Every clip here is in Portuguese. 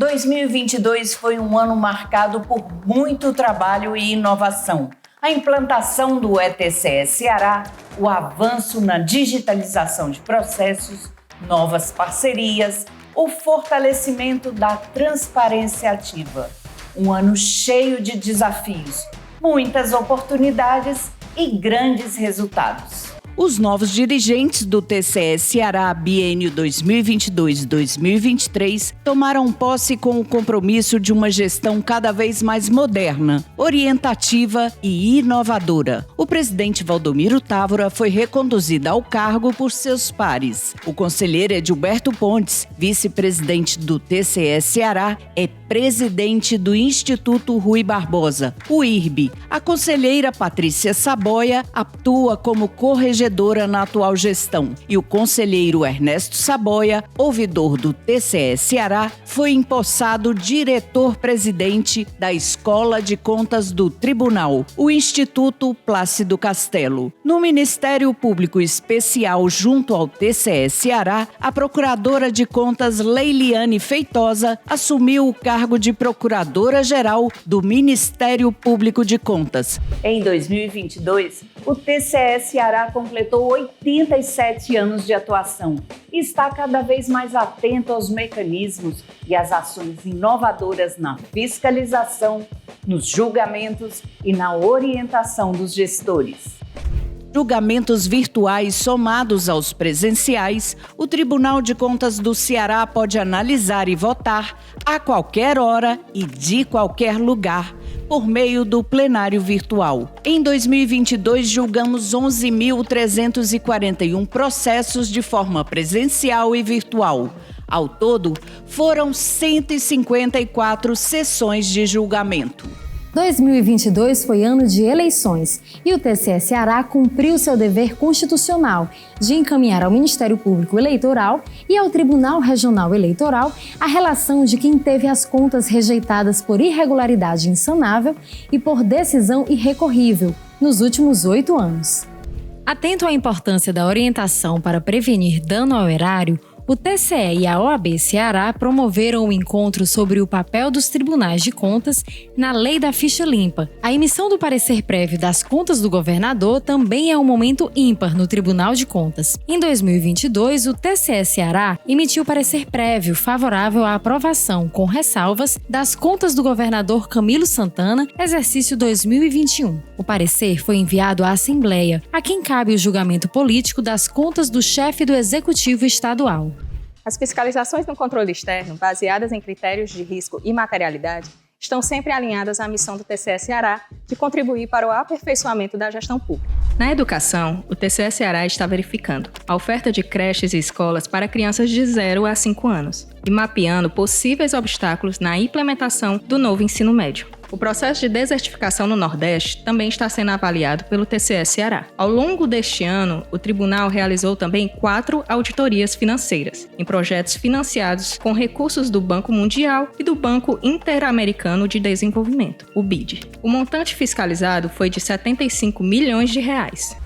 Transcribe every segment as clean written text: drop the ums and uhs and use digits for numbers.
2022 foi um ano marcado por muito trabalho e inovação. A implantação do ETCE Ceará, o avanço na digitalização de processos, novas parcerias, o fortalecimento da transparência ativa. Um ano cheio de desafios, muitas oportunidades e grandes resultados. Os novos dirigentes do TCE Ceará biênio 2022-2023 tomaram posse com o compromisso de uma gestão cada vez mais moderna, orientativa e inovadora. O presidente Valdomiro Távora foi reconduzido ao cargo por seus pares. O conselheiro Edilberto Pontes, vice-presidente do TCE Ceará, é presidente do Instituto Rui Barbosa, o IRB. A conselheira Patrícia Saboia atua como corregedora na atual gestão e o conselheiro Ernesto Saboia, ouvidor do TCE Ceará, foi empossado diretor-presidente da Escola de Contas do Tribunal, o Instituto Plácido Castelo. No Ministério Público Especial junto ao TCE Ceará, a procuradora de contas Leiliane Feitosa assumiu o cargo de procuradora-geral do Ministério Público de Contas. Em 2022, o TCE Ceará completou 87 anos de atuação e está cada vez mais atento aos mecanismos e às ações inovadoras na fiscalização, nos julgamentos e na orientação dos gestores. Julgamentos virtuais somados aos presenciais, o Tribunal de Contas do Ceará pode analisar e votar a qualquer hora e de qualquer lugar, por meio do plenário virtual. Em 2022, julgamos 11.341 processos de forma presencial e virtual. Ao todo, foram 154 sessões de julgamento. 2022 foi ano de eleições e o TCE Ceará cumpriu seu dever constitucional de encaminhar ao Ministério Público Eleitoral e ao Tribunal Regional Eleitoral a relação de quem teve as contas rejeitadas por irregularidade insanável e por decisão irrecorrível nos últimos 8 anos. Atento à importância da orientação para prevenir dano ao erário, o TCE e a OAB Ceará promoveram um encontro sobre o papel dos tribunais de contas na Lei da Ficha Limpa. A emissão do parecer prévio das contas do governador também é um momento ímpar no Tribunal de Contas. Em 2022, o TCE Ceará emitiu parecer prévio favorável à aprovação, com ressalvas, das contas do governador Camilo Santana, exercício 2021. O parecer foi enviado à Assembleia, a quem cabe o julgamento político das contas do chefe do Executivo Estadual. As fiscalizações no controle externo, baseadas em critérios de risco e materialidade, estão sempre alinhadas à missão do TCE Ceará de contribuir para o aperfeiçoamento da gestão pública. Na educação, o TCE Ceará está verificando a oferta de creches e escolas para crianças de 0 a 5 anos e mapeando possíveis obstáculos na implementação do novo ensino médio. O processo de desertificação no Nordeste também está sendo avaliado pelo TCE Ceará. Ao longo deste ano, o tribunal realizou também 4 auditorias financeiras, em projetos financiados com recursos do Banco Mundial e do Banco Interamericano de Desenvolvimento, o BID. O montante fiscalizado foi de R$ 75 milhões.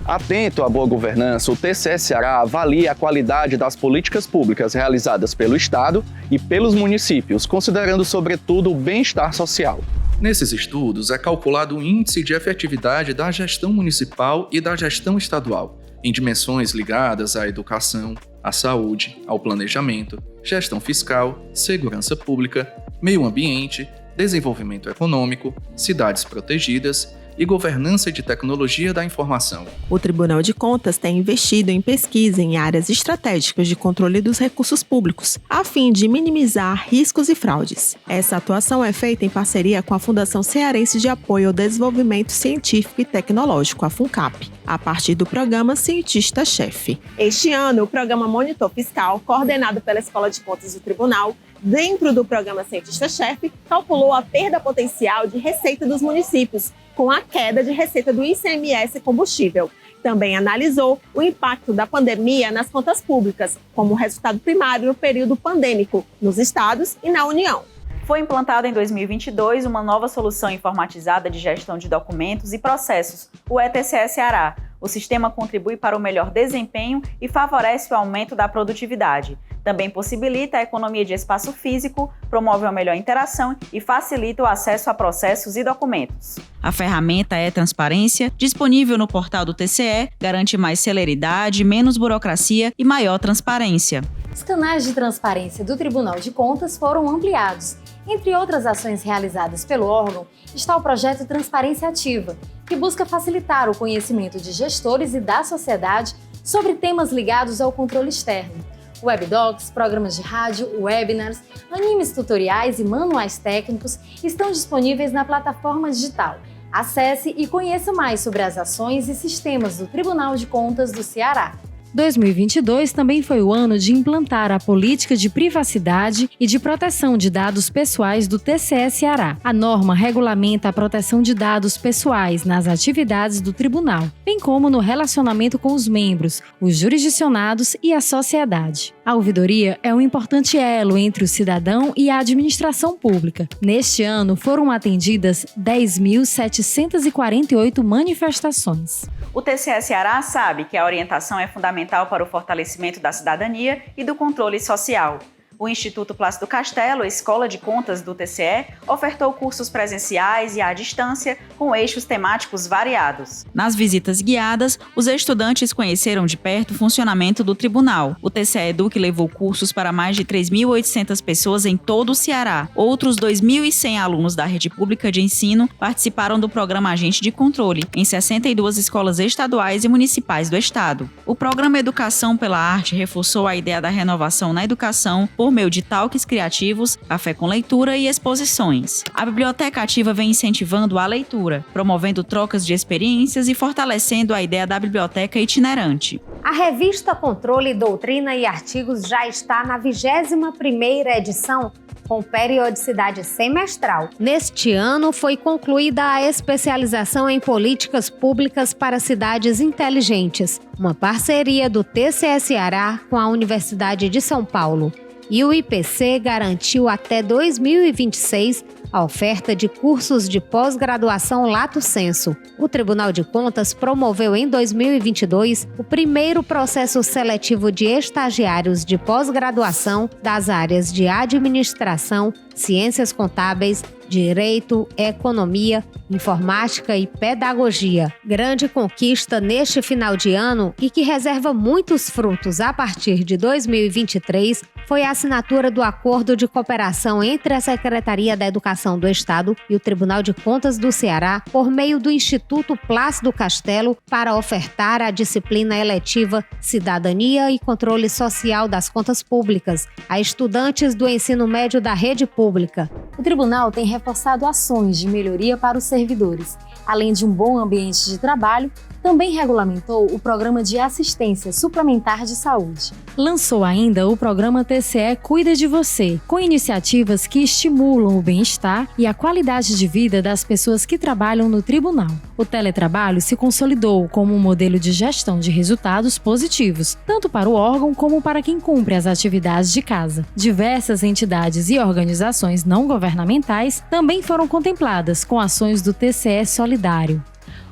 Atento à boa governança, o TCE Ceará avalia a qualidade das políticas públicas realizadas pelo Estado e pelos municípios, considerando sobretudo o bem-estar social. Nesses estudos, é calculado o índice de efetividade da gestão municipal e da gestão estadual, em dimensões ligadas à educação, à saúde, ao planejamento, gestão fiscal, segurança pública, meio ambiente, desenvolvimento econômico, cidades protegidas e governança de tecnologia da informação. O Tribunal de Contas tem investido em pesquisa em áreas estratégicas de controle dos recursos públicos, a fim de minimizar riscos e fraudes. Essa atuação é feita em parceria com a Fundação Cearense de Apoio ao Desenvolvimento Científico e Tecnológico, a FUNCAP, a partir do programa Cientista-Chefe. Este ano, o programa Monitor Fiscal, coordenado pela Escola de Contas do Tribunal, dentro do programa Cientista-Chefe, calculou a perda potencial de receita dos municípios, com a queda de receita do ICMS combustível. Também analisou o impacto da pandemia nas contas públicas, como resultado primário no período pandêmico, nos estados e na União. Foi implantada em 2022 uma nova solução informatizada de gestão de documentos e processos, o ETCE Ceará, O sistema contribui para o melhor desempenho e favorece o aumento da produtividade. Também possibilita a economia de espaço físico, promove uma melhor interação e facilita o acesso a processos e documentos. A ferramenta e-Transparência, disponível no portal do TCE, garante mais celeridade, menos burocracia e maior transparência. Os canais de transparência do Tribunal de Contas foram ampliados. Entre outras ações realizadas pelo órgão, está o projeto Transparência Ativa, que busca facilitar o conhecimento de gestores e da sociedade sobre temas ligados ao controle externo. Webdocs, programas de rádio, webinars, animes tutoriais e manuais técnicos estão disponíveis na plataforma digital. Acesse e conheça mais sobre as ações e sistemas do Tribunal de Contas do Ceará. 2022 também foi o ano de implantar a política de privacidade e de proteção de dados pessoais do TCE Ceará. A norma regulamenta a proteção de dados pessoais nas atividades do tribunal, bem como no relacionamento com os membros, os jurisdicionados e a sociedade. A ouvidoria é um importante elo entre o cidadão e a administração pública. Neste ano, foram atendidas 10.748 manifestações. O TCE Ceará sabe que a orientação é fundamental para o fortalecimento da cidadania e do controle social. O Instituto Plácido Castelo, Escola de Contas do TCE, ofertou cursos presenciais e à distância com eixos temáticos variados. Nas visitas guiadas, os estudantes conheceram de perto o funcionamento do tribunal. O TCE Eduque levou cursos para mais de 3.800 pessoas em todo o Ceará. Outros 2.100 alunos da rede pública de ensino participaram do programa Agente de Controle, em 62 escolas estaduais e municipais do estado. O programa Educação pela Arte reforçou a ideia da renovação na educação por meio de talks criativos, café com leitura e exposições. A Biblioteca Ativa vem incentivando a leitura, promovendo trocas de experiências e fortalecendo a ideia da biblioteca itinerante. A revista Controle, Doutrina e Artigos já está na 21ª edição, com periodicidade semestral. Neste ano, foi concluída a especialização em políticas públicas para cidades inteligentes, uma parceria do TCE Ceará com a Universidade de São Paulo. E o IPC garantiu até 2026 a oferta de cursos de pós-graduação lato sensu. O Tribunal de Contas promoveu em 2022 o primeiro processo seletivo de estagiários de pós-graduação das áreas de administração, ciências contábeis, direito, economia, informática e pedagogia. Grande conquista neste final de ano e que reserva muitos frutos a partir de 2023 foi a assinatura do Acordo de Cooperação entre a Secretaria da Educação do Estado e o Tribunal de Contas do Ceará por meio do Instituto Plácido Castelo para ofertar a disciplina eletiva Cidadania e Controle Social das Contas Públicas a estudantes do ensino médio da rede pública. O tribunal tem reforçado ações de melhoria para os servidores. Além de um bom ambiente de trabalho, também regulamentou o Programa de Assistência Suplementar de Saúde. Lançou ainda o programa TCE Cuida de Você, com iniciativas que estimulam o bem-estar e a qualidade de vida das pessoas que trabalham no tribunal. O teletrabalho se consolidou como um modelo de gestão de resultados positivos, tanto para o órgão como para quem cumpre as atividades de casa. Diversas entidades e organizações não governamentais também foram contempladas com ações do TCE Solidário.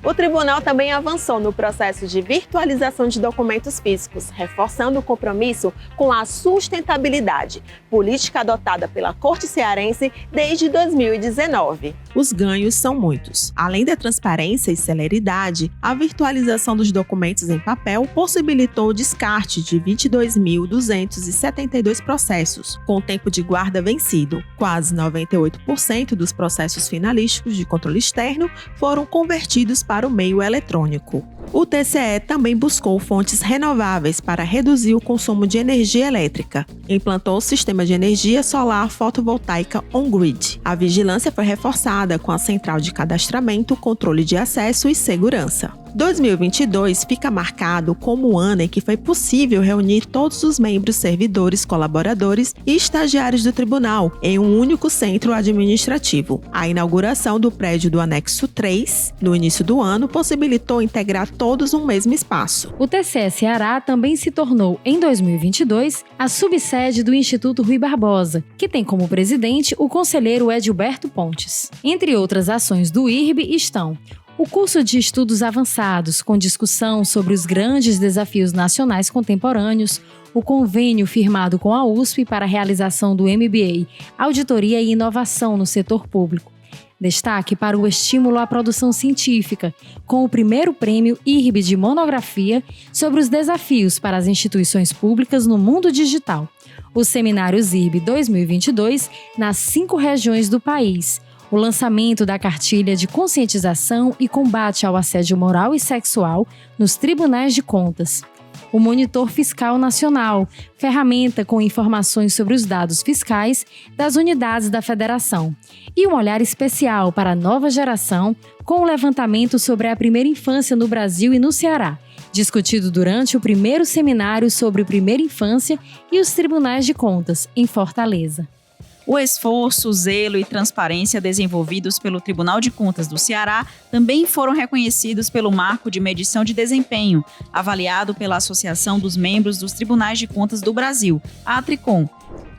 O tribunal também avançou no processo de virtualização de documentos físicos, reforçando o compromisso com a sustentabilidade, política adotada pela Corte Cearense desde 2019. Os ganhos são muitos. Além da transparência e celeridade, a virtualização dos documentos em papel possibilitou o descarte de 22.272 processos, com tempo de guarda vencido. Quase 98% dos processos finalísticos de controle externo foram convertidos para o meio eletrônico. O TCE também buscou fontes renováveis para reduzir o consumo de energia elétrica. Implantou o sistema de energia solar fotovoltaica on-grid. A vigilância foi reforçada com a central de cadastramento, controle de acesso e segurança. 2022 fica marcado como o ano em que foi possível reunir todos os membros, servidores, colaboradores e estagiários do tribunal em um único centro administrativo. A inauguração do prédio do Anexo 3, no início do ano, possibilitou integrar todos no mesmo espaço. O TCE Ceará também se tornou, em 2022, a subsede do Instituto Rui Barbosa, que tem como presidente o conselheiro Edilberto Pontes. Entre outras ações do IRB estão O curso de estudos avançados, com discussão sobre os grandes desafios nacionais contemporâneos, o convênio firmado com a USP para a realização do MBA, Auditoria e Inovação no Setor Público. Destaque para o estímulo à produção científica, com o primeiro prêmio IRB de monografia sobre os desafios para as instituições públicas no mundo digital. Os seminários IRB 2022 nas 5 regiões do país. O lançamento da cartilha de conscientização e combate ao assédio moral e sexual nos tribunais de contas. O Monitor Fiscal Nacional, ferramenta com informações sobre os dados fiscais das unidades da Federação. E um olhar especial para a nova geração, com o levantamento sobre a primeira infância no Brasil e no Ceará, discutido durante o primeiro seminário sobre primeira infância e os tribunais de contas, em Fortaleza. O esforço, zelo e transparência desenvolvidos pelo Tribunal de Contas do Ceará também foram reconhecidos pelo Marco de Medição de Desempenho, avaliado pela Associação dos Membros dos Tribunais de Contas do Brasil, a Atricom.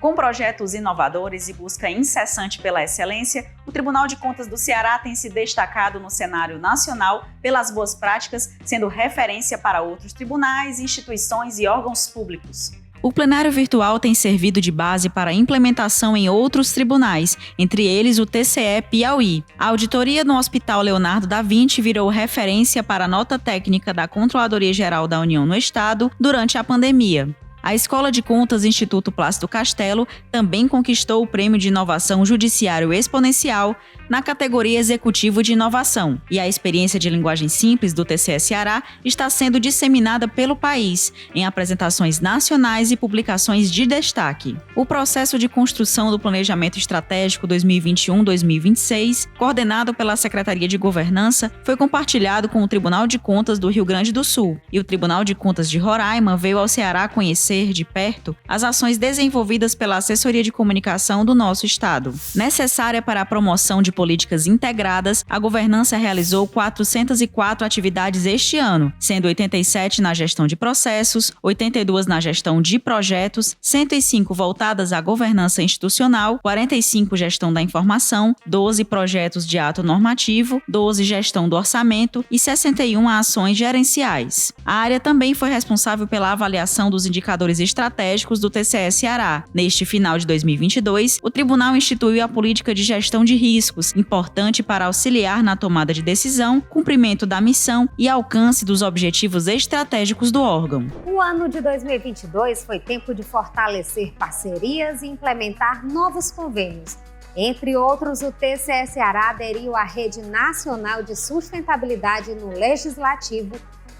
Com projetos inovadores e busca incessante pela excelência, o Tribunal de Contas do Ceará tem se destacado no cenário nacional pelas boas práticas, sendo referência para outros tribunais, instituições e órgãos públicos. O plenário virtual tem servido de base para a implementação em outros tribunais, entre eles o TCE Piauí. A auditoria no Hospital Leonardo da Vinci virou referência para a nota técnica da Controladoria Geral da União no Estado durante a pandemia. A Escola de Contas Instituto Plácido Castelo também conquistou o Prêmio de Inovação Judiciário Exponencial na categoria Executivo de Inovação, e a experiência de linguagem simples do TCE Ceará está sendo disseminada pelo país, em apresentações nacionais e publicações de destaque. O processo de construção do Planejamento Estratégico 2021-2026, coordenado pela Secretaria de Governança, foi compartilhado com o Tribunal de Contas do Rio Grande do Sul, e o Tribunal de Contas de Roraima veio ao Ceará conhecer de perto as ações desenvolvidas pela Assessoria de Comunicação do nosso estado. Necessária para a promoção de políticas integradas, a governança realizou 404 atividades este ano, sendo 87 na gestão de processos, 82 na gestão de projetos, 105 voltadas à governança institucional, 45 gestão da informação, 12 projetos de ato normativo, 12 gestão do orçamento e 61 ações gerenciais. A área também foi responsável pela avaliação dos indicadores estratégicos do TCE Ceará. Neste final de 2022, o tribunal instituiu a política de gestão de riscos, importante para auxiliar na tomada de decisão, cumprimento da missão e alcance dos objetivos estratégicos do órgão. O ano de 2022 foi tempo de fortalecer parcerias e implementar novos convênios. Entre outros, o TCE Ceará aderiu à Rede Nacional de Sustentabilidade no Legislativo,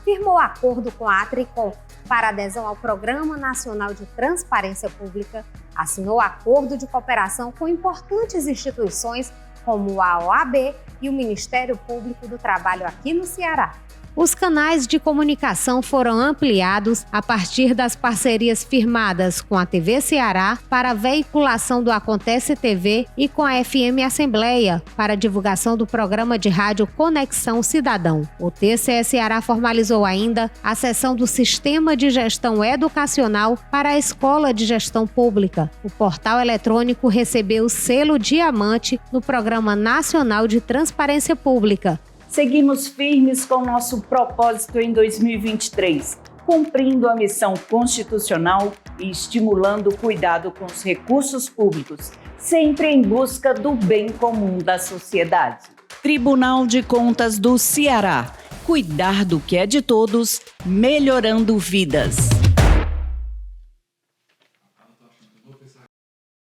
firmou acordo com a Atricom para adesão ao Programa Nacional de Transparência Pública, assinou acordo de cooperação com importantes instituições como a OAB e o Ministério Público do Trabalho aqui no Ceará. Os canais de comunicação foram ampliados a partir das parcerias firmadas com a TV Ceará para a veiculação do Acontece TV e com a FM Assembleia para a divulgação do programa de rádio Conexão Cidadão. O TCE Ceará formalizou ainda a seção do Sistema de Gestão Educacional para a Escola de Gestão Pública. O portal eletrônico recebeu o selo Diamante no Programa Nacional de Transparência Pública. Seguimos firmes com nosso propósito em 2023, cumprindo a missão constitucional e estimulando o cuidado com os recursos públicos, sempre em busca do bem comum da sociedade. Tribunal de Contas do Ceará. Cuidar do que é de todos, melhorando vidas.